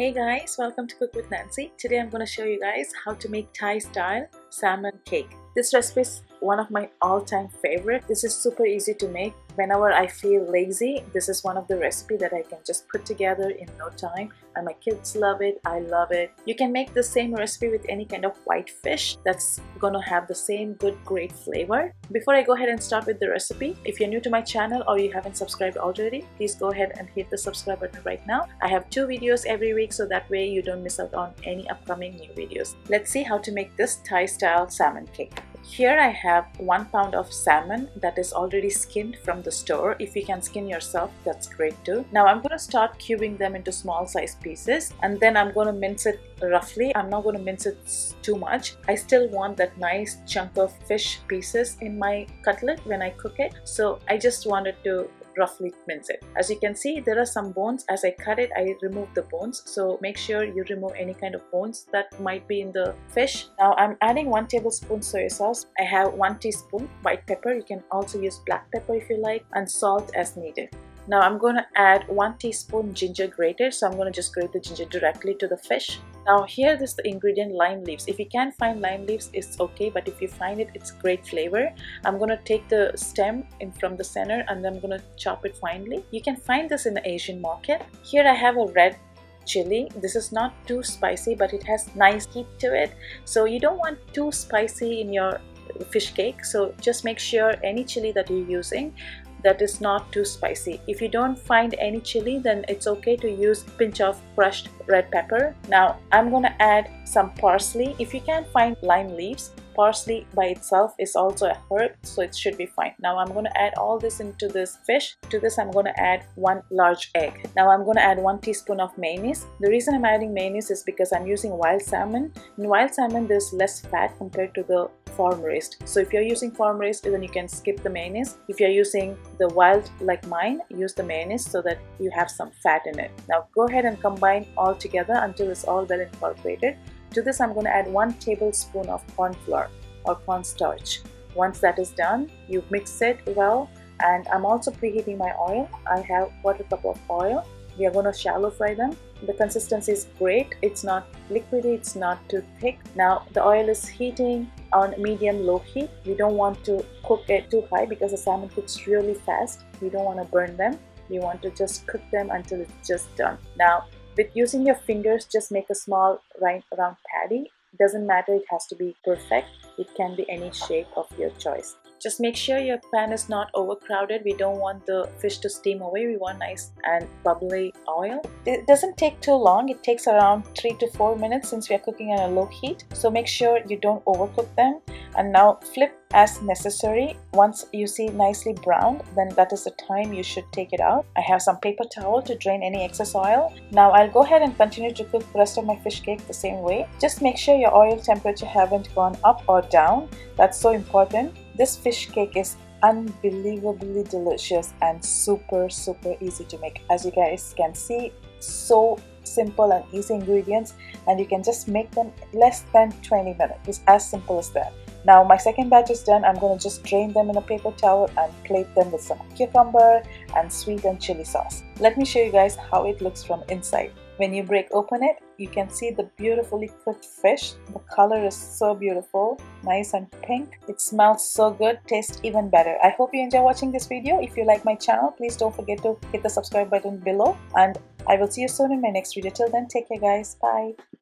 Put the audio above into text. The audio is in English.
Hey guys, welcome to Cook with Nancy. Today I'm going to show you guys how to make Thai style salmon cake. This recipe is one of my all-time favorite. This is super easy to make. Whenever I feel lazy, this is one of the recipe that I can just put together in no time, and my kids love it. I love it. You can make the same recipe with any kind of white fish that's gonna have the same good great flavor. Before I go ahead and start with the recipe, if you're new to my channel or you haven't subscribed already, please go ahead and hit the subscribe button right now. I have 2 videos every week, so that way you don't miss out on any upcoming new videos. Let's see how to make this Thai style salmon cake. Here I have 1 pound of salmon that is already skinned from the store. If you can skin yourself, that's great too. Now I'm going to start cubing them into small size pieces, and then I'm going to mince it roughly. I'm not going to mince it too much. I still want that nice chunk of fish pieces in my cutlet when I cook it, so I just wanted to roughly mince it. As you can see, there are some bones. As I cut it, I remove the bones, so make sure you remove any kind of bones that might be in the fish. Now I'm adding 1 tablespoon soy sauce. I have 1 teaspoon white pepper. You can also use black pepper if you like, and salt as needed. Now I'm going to add 1 teaspoon ginger grated, so I'm going to just grate the ginger directly to the fish. Now here is the ingredient lime leaves. If you can't find lime leaves, it's okay, but if you find it, it's great flavor. I'm going to take the stem in from the center and then I'm going to chop it finely. You can find this in the Asian market. Here I have a red chili. This is not too spicy, but it has nice heat to it, so you don't want too spicy in your fish cake, so just make sure any chili that you're using that is not too spicy. If you don't find any chili, then it's okay to use a pinch of crushed red pepper. Now I'm gonna add some parsley. If you can't find lime leaves, parsley by itself is also a herb, so it should be fine. Now I'm going to add all this into this fish. To this I'm going to add 1 large egg. Now I'm going to add 1 teaspoon of mayonnaise. The reason I'm adding mayonnaise is because I'm using wild salmon. In wild salmon there's less fat compared to the farm raised, so if you're using farm raised, then you can skip the mayonnaise. If you're using the wild like mine, use the mayonnaise so that you have some fat in it. Now go ahead and combine all together until it's all well incorporated. To this I'm going to add 1 tablespoon of corn flour or cornstarch. Once that is done, you mix it well, and I'm also preheating my oil. I have 1/4 cup of oil. We are going to shallow fry them. The consistency is great. It's not liquidy, it's not too thick. Now the oil is heating on medium low heat. We don't want to cook it too high because the salmon cooks really fast. We don't want to burn them. We want to just cook them until it's just done. Now with using your fingers, just make a small round patty. Doesn't matter, it has to be perfect. It can be any shape of your choice. Just make sure your pan is not overcrowded. We don't want the fish to steam away. We want nice and bubbly oil. It doesn't take too long. It takes around 3 to 4 minutes since we are cooking on a low heat. So make sure you don't overcook them. And now flip as necessary. Once you see nicely browned, then that is the time you should take it out. I have some paper towel to drain any excess oil. Now I'll go ahead and continue to cook the rest of my fish cake the same way. Just make sure your oil temperature haven't gone up or down. That's so important. This fish cake is unbelievably delicious and super easy to make. As you guys can see, so simple and easy ingredients, and you can just make them less than 20 minutes. It's as simple as that. Now my second batch is done. I'm going to just drain them in a paper towel and plate them with some cucumber and sweet and chili sauce. Let me show you guys how it looks from inside. When you break open it, you can see the beautifully cooked fish. The color is so beautiful, nice and pink. It smells so good, tastes even better. I hope you enjoy watching this video. If you like my channel, please don't forget to hit the subscribe button below, and I will see you soon in my next video. Till then, take care guys. Bye.